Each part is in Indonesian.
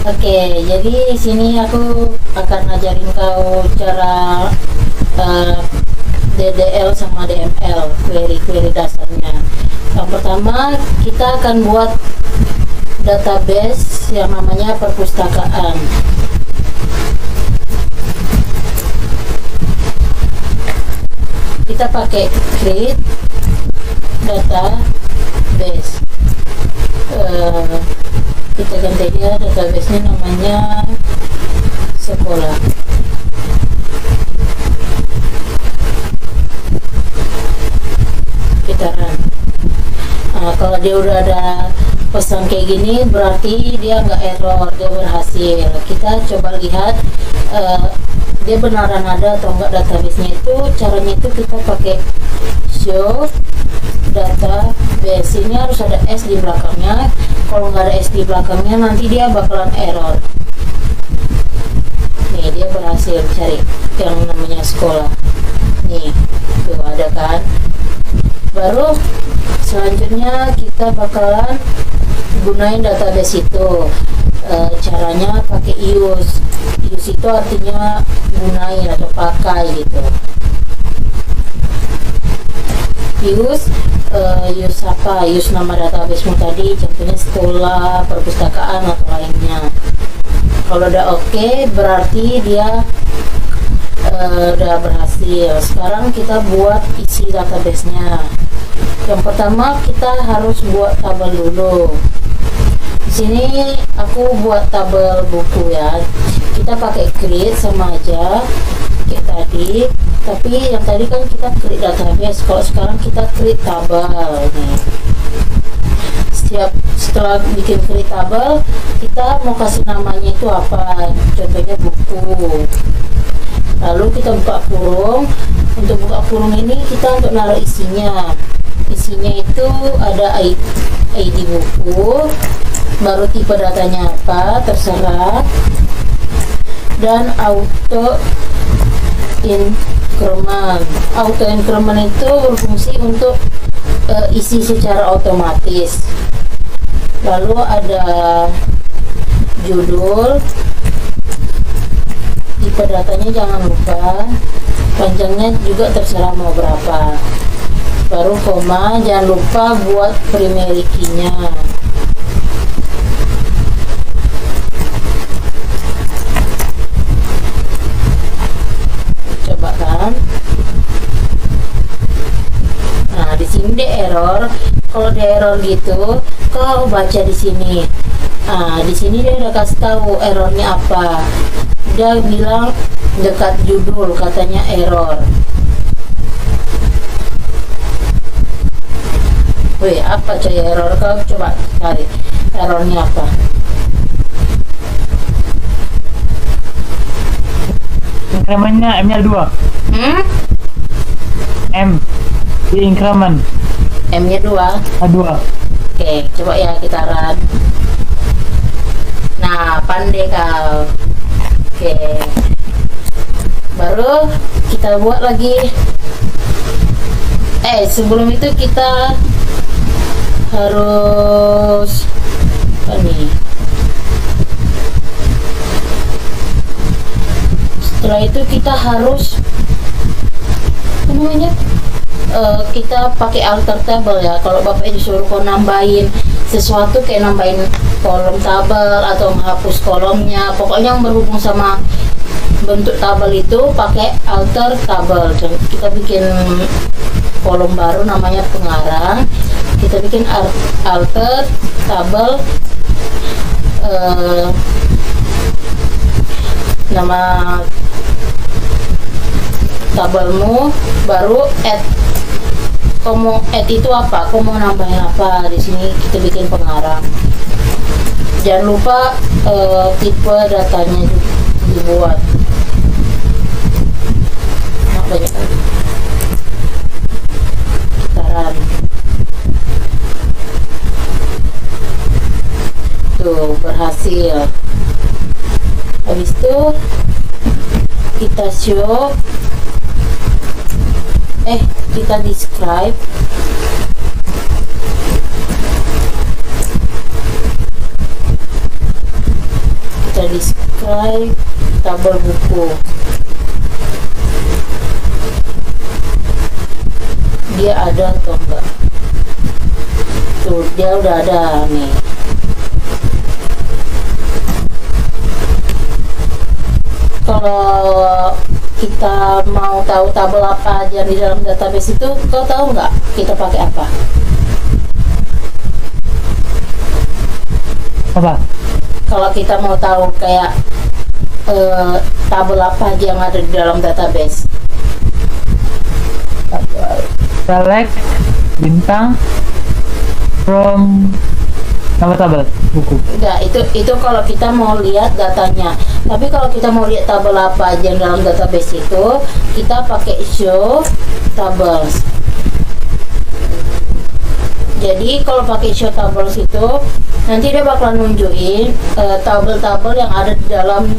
Oke, jadi sini aku akan ngajarin kau cara eh, DDL sama DML, query dasarnya. Yang pertama, kita akan buat database yang namanya perpustakaan. Kita pakai create database. Kita ganti dia, database-nya namanya sekolah. Kita run. Kalau dia udah ada pesan kayak gini, berarti dia nggak error, dia berhasil. Kita coba lihat dia beneran ada atau enggak database-nya. Itu caranya itu kita pakai show database. Ini harus ada S di belakangnya. Kalau nggak ada S di belakangnya, nanti dia bakalan error. Nih, dia berhasil cari yang namanya sekolah. Nih, tuh ada kan. Baru selanjutnya kita bakalan gunain database itu. Caranya pakai use. Use itu artinya gunain atau pakai gitu. Use apa? Use nama databasemu tadi, contohnya sekolah, perpustakaan atau lainnya. Kalau udah oke, berarti dia udah berhasil. Sekarang kita buat isi databasenya. Yang pertama kita harus buat tabel dulu. Di sini aku buat tabel buku ya. Kita pakai create sama aja kayak tadi, tapi yang tadi kan kita create database. Kalau sekarang kita create tabel nih. Setelah bikin create tabel, kita mau kasih namanya itu apa? Contohnya buku. Lalu kita buka kurung. Untuk buka kurung ini kita untuk naruh isinya. Isinya itu ada ID buku, baru tipe datanya apa, terserah, dan auto increment. Auto increment itu berfungsi untuk isi secara otomatis. Lalu ada judul, tipe datanya jangan lupa, panjangnya juga terserah mau berapa. Baru koma, jangan lupa buat primary key-nya. Coba kan. Nah, di sini dia error. Kalau dia error gitu, kau baca di sini. Nah, di sini dia udah kasih tahu errornya apa. Dia bilang dekat judul, katanya error. Wih, apa coy error? Kau coba cari errornya apa. Incrementnya M-nya 2. M di increment M-nya 2. A2. Oke, coba ya kita run. Nah, pandai kau. Oke. Baru kita buat lagi. Sebelum itu kita harus apa nih? Setelah itu kita harus apa namanya? Kita pakai alter table ya. Kalau bapak disuruh kau nambahin sesuatu kayak nambahin kolom tabel atau menghapus kolomnya, pokoknya yang berhubung sama bentuk tabel itu pakai alter table. Kita bikin kolom baru namanya pengarang. Kita bikin alter tabel, nama tabelmu, baru add. Kau mau add itu apa? Kau mau nambahin apa? Di sini kita bikin pengarang. Jangan lupa tipe datanya dibuat. Nah, banyak lagi. Kita run. Tuh, berhasil. Habis itu kita show, kita describe. kita describe tabel buku. Dia ada atau enggak? Tuh, dia udah ada nih. Kalau kita mau tahu tabel apa aja di dalam database itu, kau tahu nggak kita pakai apa? Apa? Kalau kita mau tahu kayak tabel apa aja yang ada di dalam database, Select bintang from nama tabel buku. enggak, itu kalau kita mau lihat datanya. Tapi kalau kita mau lihat tabel apa aja yang dalam database itu, kita pakai show tables. Jadi kalau pakai show tables itu, nanti dia bakal nunjukin tabel-tabel yang ada di dalam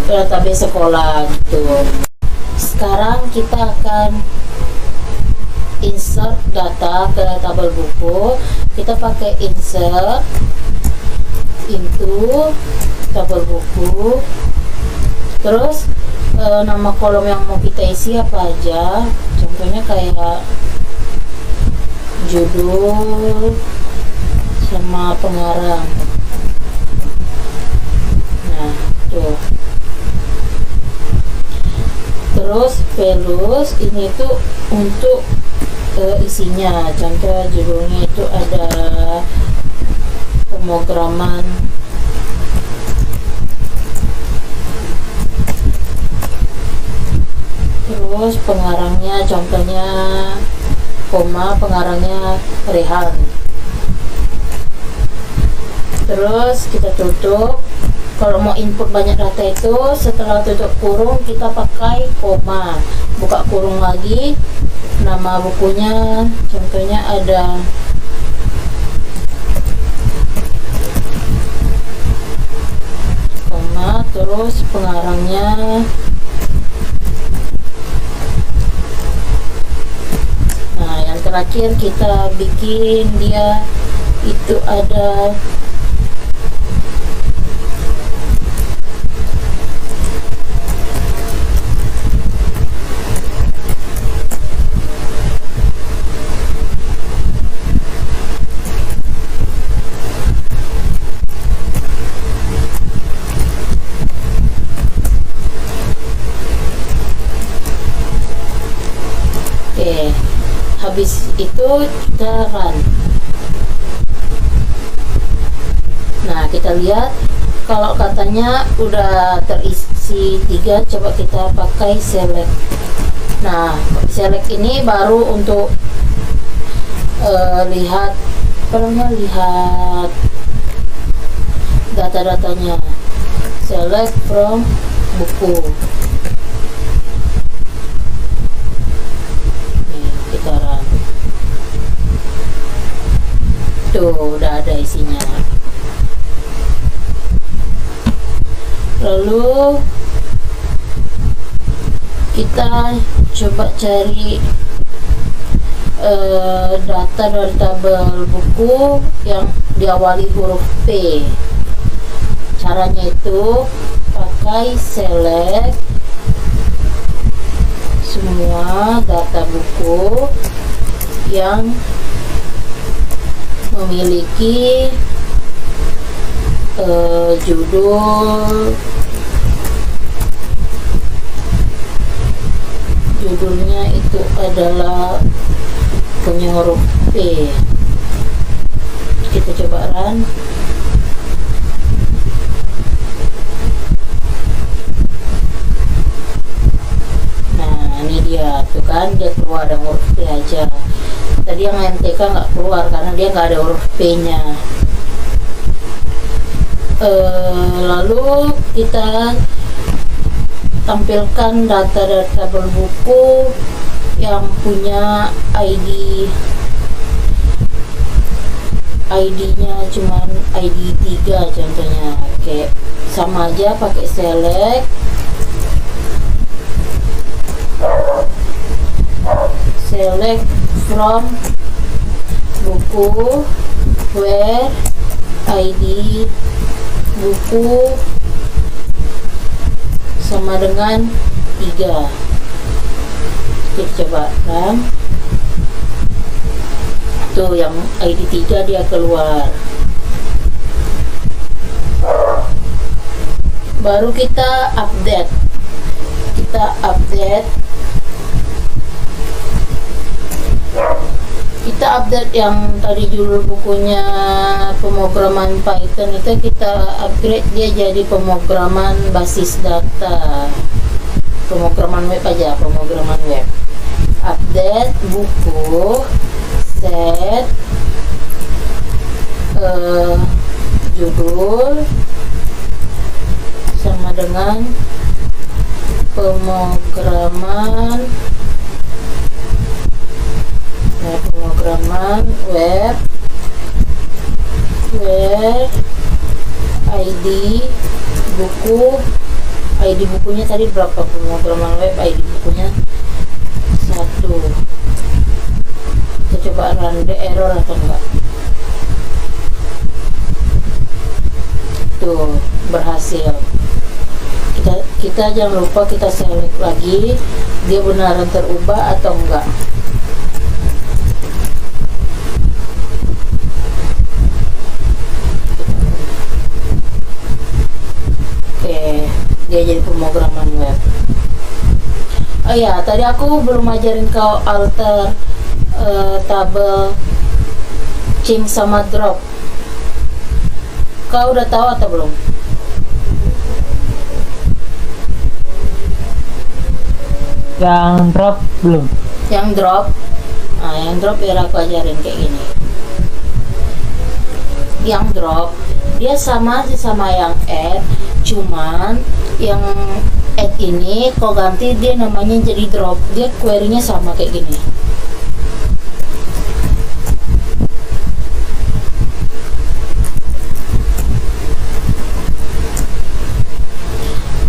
database sekolah gitu. Sekarang kita akan insert data ke tabel buku. Kita pakai insert into tabel buku, terus nama kolom yang mau kita isi apa aja, contohnya kayak judul sama pengarang. Nah tuh, terus values ini tuh untuk isinya, contoh judulnya itu ada pemrograman, terus pengarangnya contohnya pengarangnya Rehan. Terus kita tutup. Kalau mau input banyak data itu, setelah tutup kurung kita pakai koma, buka kurung lagi, nama bukunya contohnya ada koma, terus pengarangnya yang terakhir kita bikin dia itu ada habis itu kita run. Nah kita lihat kalau katanya udah terisi 3, coba kita pakai select. Nah select ini baru untuk lihat lihat data-datanya. Select from buku. Tuh udah ada isinya. Lalu kita coba cari data dari tabel buku yang diawali huruf P. Caranya itu pakai select semua data buku yang memiliki judulnya itu adalah punya huruf P. Kita coba run. Nah ini dia tuh kan, dia keluar ada huruf P aja. Tadi yang MTK nggak keluar karena dia nggak ada huruf P-nya. Lalu kita tampilkan data dari tabel buku yang punya ID-nya cuman ID 3 contohnya. Oke, sama aja pakai select from buku where ID buku sama dengan 3. Kita coba kan, tuh yang ID 3 dia keluar. Baru kita update yang tadi judul bukunya pemrograman Python itu, kita upgrade dia jadi pemrograman basis data, pemrograman web aja, pemrograman web. Update buku, set judul sama dengan pemrograman web ID buku. ID bukunya tadi berapa? Pemrograman web ID bukunya 1. Kita coba run, the error atau enggak. Tuh, berhasil. Kita jangan lupa kita select lagi dia beneran terubah atau enggak. Oke, dia jadi pemrograman web. Oh ya, tadi aku belum ajarin kau alter tabel, change sama drop. Kau udah tahu atau belum? Yang drop belum? Yang drop, nah yang drop biar aku ajarin kayak gini. Yang drop dia sama sih sama yang add, cuman yang add ini kau ganti dia namanya jadi drop. Dia query-nya sama kayak gini.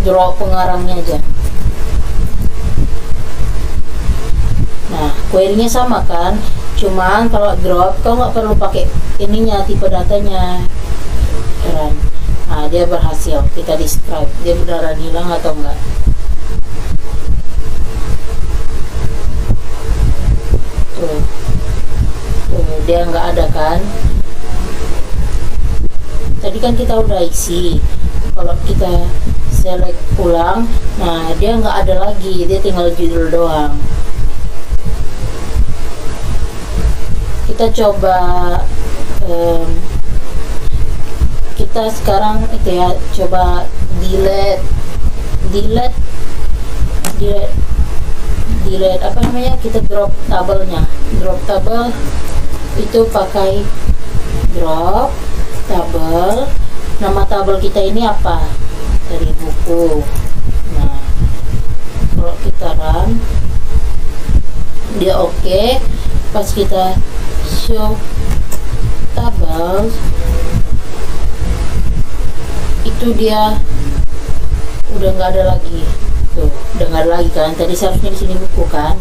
Drop pengarangnya aja. Nah, query-nya sama kan? Cuman kalau drop kau nggak perlu pakai ininya, tipe datanya. Keren. Nah, dia berhasil. Kita describe dia beneran hilang atau enggak. Tuh, dia nggak ada kan? Tadi kan kita udah isi. Kalau kita select ulang, nah dia nggak ada lagi, dia tinggal judul doang. Kita coba kita sekarang itu ya, coba delete apa namanya, kita drop tabelnya. Drop tabel itu pakai drop tabel. Nama tabel kita ini apa? Dari buku. Nah, kalau kita run dia oke. Pas kita show tabel itu dia udah nggak ada lagi. Tuh, udah nggak ada lagi kan? Tadi seharusnya di sini buku kan.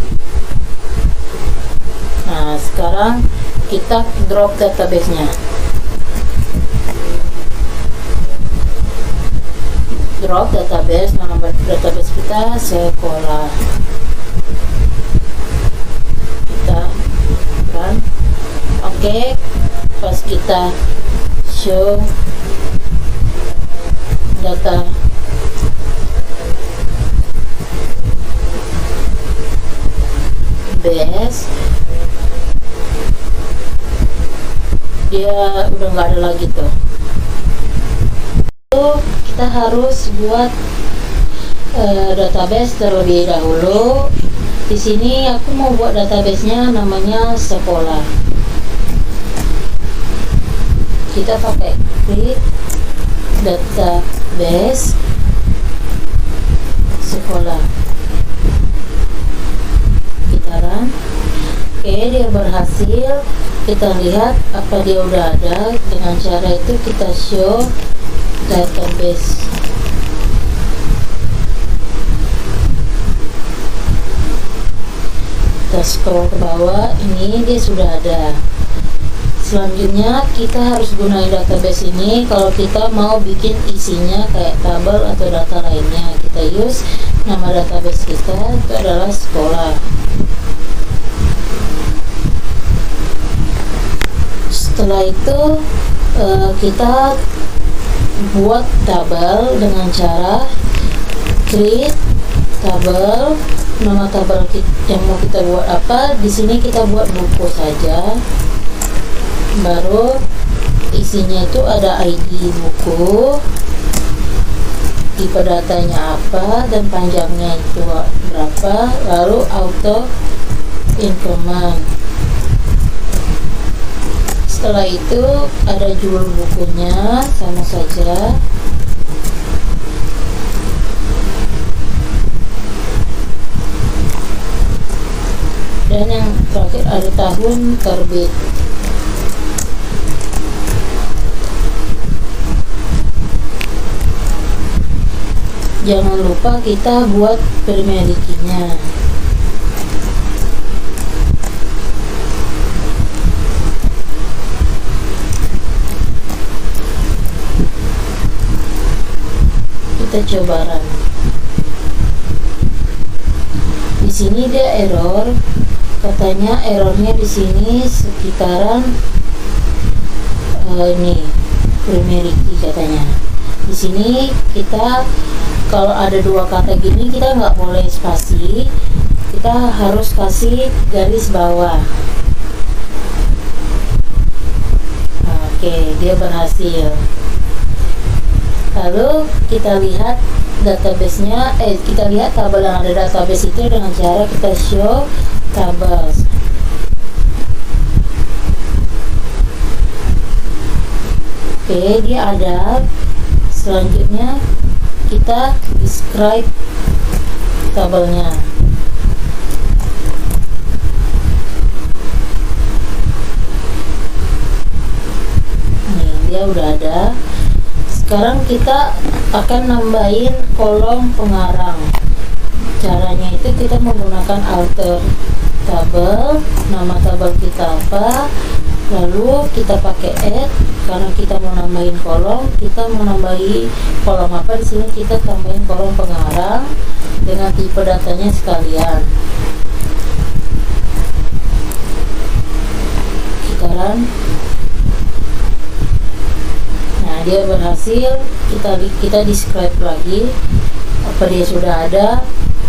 Nah, sekarang kita drop database-nya. Drop database, nama database kita sekolah. Kita kan, oke. Pas kita show data base, dia udah nggak ada lagi tuh. Kita harus buat database terlebih dahulu. Di sini aku mau buat database-nya namanya sekolah. Kita pakai create database sekolah. Kita run. Oke, dia berhasil. Kita lihat apa dia udah ada. Dengan cara itu kita show database. Kita scroll ke bawah, ini dia sudah ada Selanjutnya kita harus gunain database ini kalau kita mau bikin isinya kayak tabel atau data lainnya. Kita use nama database kita itu adalah sekolah. Setelah itu kita buat tabel dengan cara create tabel. Nama tabel yang mau kita buat apa? Di sini kita buat buku saja. Baru isinya itu ada ID buku, tipe datanya apa, dan panjangnya itu berapa, lalu auto increment. Setelah itu ada judul bukunya, sama saja. Dan yang terakhir ada tahun terbit. Jangan lupa kita buat permedikinya. Kita coba run. Di sini dia error. Katanya errornya di sini sekitaran ini permediki katanya. Di sini kita kalau ada dua kata gini kita nggak boleh spasi, kita harus kasih garis bawah. Oke, dia berhasil. Lalu kita lihat database-nya, kita lihat tabel yang ada database itu dengan cara kita show tables. Oke, dia ada. Selanjutnya kita describe tabelnya. Nih, dia udah ada. Sekarang kita akan nambahin kolom pengarang. Caranya itu kita menggunakan alter tabel, nama tabel kita apa, lalu kita pakai add. Karena kita mau nambahin kolom, kita mau nambahin kolom apa, di sini kita tambahin kolom pengarang dengan tipe datanya sekalian. Kita run. Nah, dia berhasil. Kita describe lagi apa dia sudah ada.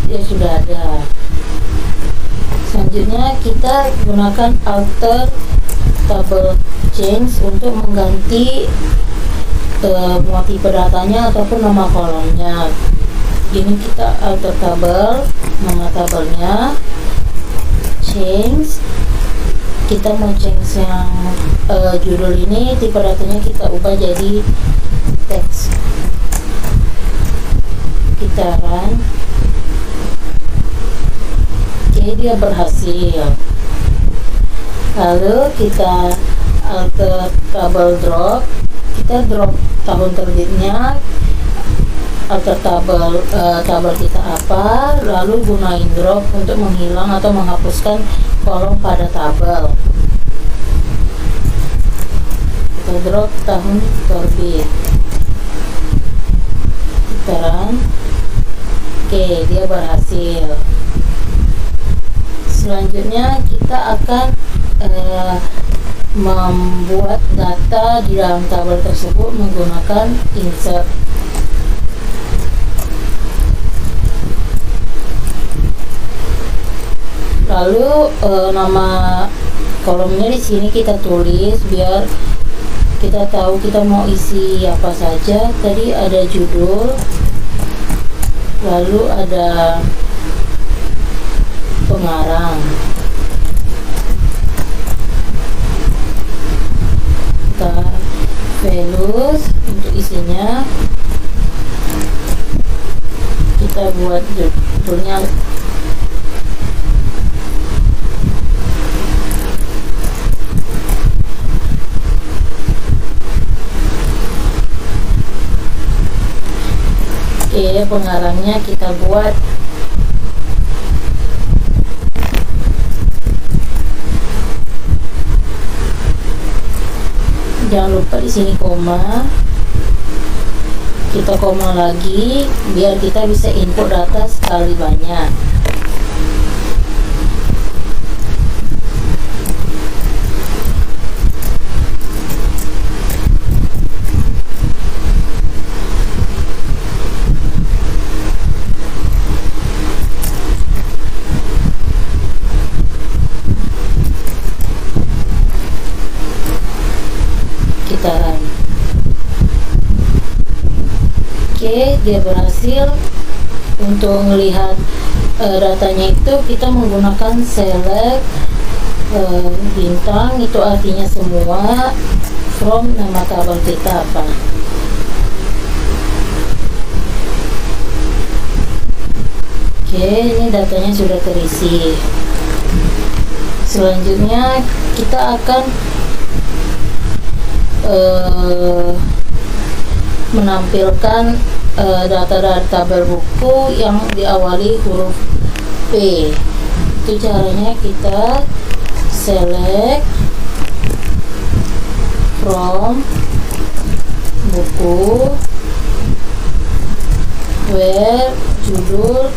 Dia sudah ada. Selanjutnya kita gunakan alter table change untuk mengganti tipe datanya ataupun nama kolomnya. Ini kita alter table, nama tabelnya, change. Kita mau change yang judul ini, tipe datanya kita ubah jadi teks. Kita run. Oke, dia berhasil. Lalu kita alter tabel drop, kita drop tahun terbitnya, alter tabel kita apa, lalu gunain drop untuk menghilang atau menghapuskan kolom pada tabel. Kita drop tahun terbit. Kita run. Oke, dia berhasil. Selanjutnya kita akan membuat data di dalam tabel tersebut menggunakan insert. Lalu nama kolomnya di sini kita tulis biar kita tahu kita mau isi apa saja. Tadi ada judul, lalu ada pengarang. Kita values untuk isinya, kita buat judulnya pengarangnya kita buat Jangan lupa di sini koma. Kita koma lagi biar kita bisa input data sekali banyak. Kita run. Oke, dia berhasil. Untuk melihat datanya itu kita menggunakan select bintang, itu artinya semua, from nama tabel kita apa. Oke, ini datanya sudah terisi. Selanjutnya kita akan menampilkan data dari tabel buku yang diawali huruf P. Itu caranya kita select from buku where judul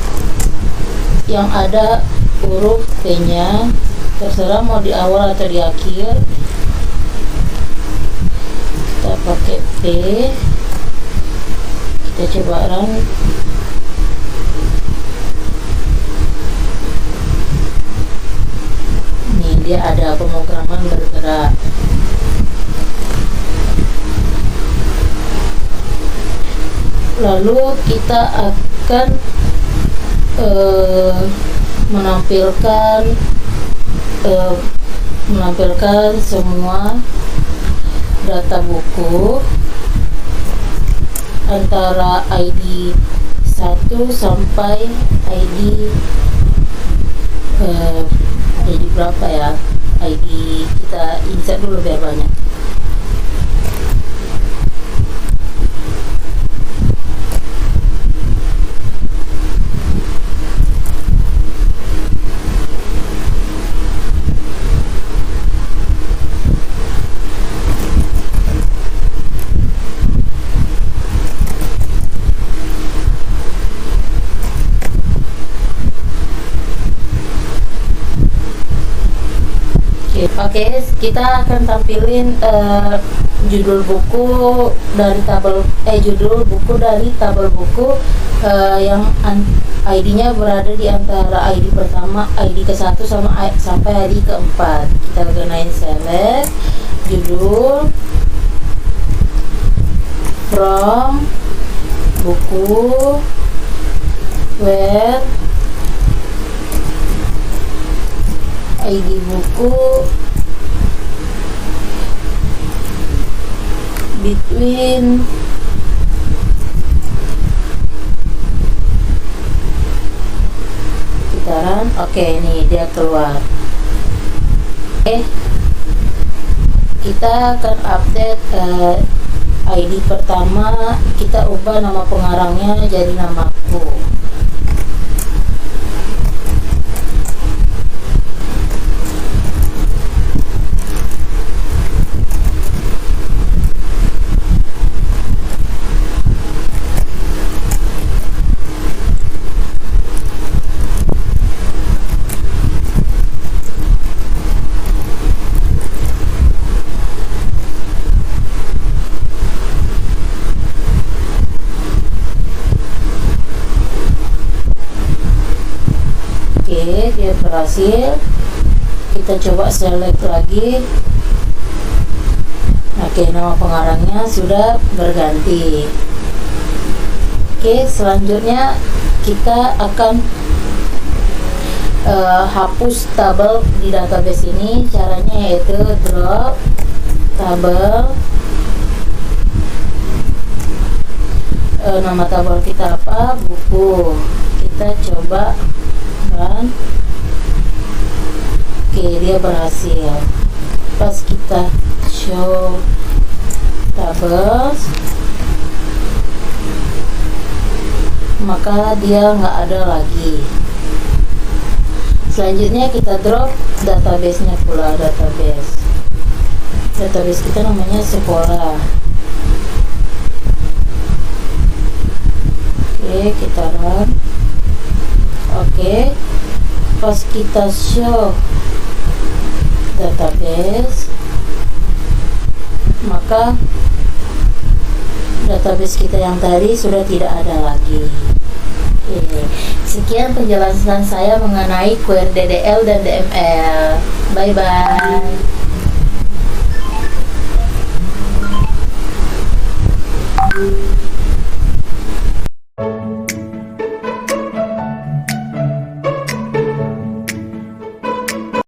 yang ada huruf P-nya, terserah mau di awal atau di akhir. Kita pakai P. Kita coba run. Nih, dia ada pemrograman bergerak. Lalu kita akan menampilkan semua data buku antara ID 1 sampai ID berapa ya, ID kita insert dulu biar banyak. Oke, kita akan tampilin judul buku dari tabel buku yang ID-nya berada di antara ID pertama, ID ke-1 sampai ID ke-4. Kita gunain select judul from buku where ID buku between kita run. Oke, ini dia keluar. Oke, kita akan update ID pertama, kita ubah nama pengarangnya jadi namaku. Oke, dia berhasil. Kita coba select lagi. Oke, nama pengarangnya sudah berganti. Oke, selanjutnya kita akan hapus tabel di database ini. Caranya yaitu drop tabel, nama tabel kita apa, buku. Kita coba run. Oke, dia berhasil. Pas kita show tables, maka dia nggak ada lagi. Selanjutnya kita drop database-nya pula, database. database kita namanya sekolah. Oke, kita run. Oke, pas kita show database, maka database kita yang tadi sudah tidak ada lagi. Oke, sekian penjelasan saya mengenai query DDL dan DML. Bye bye.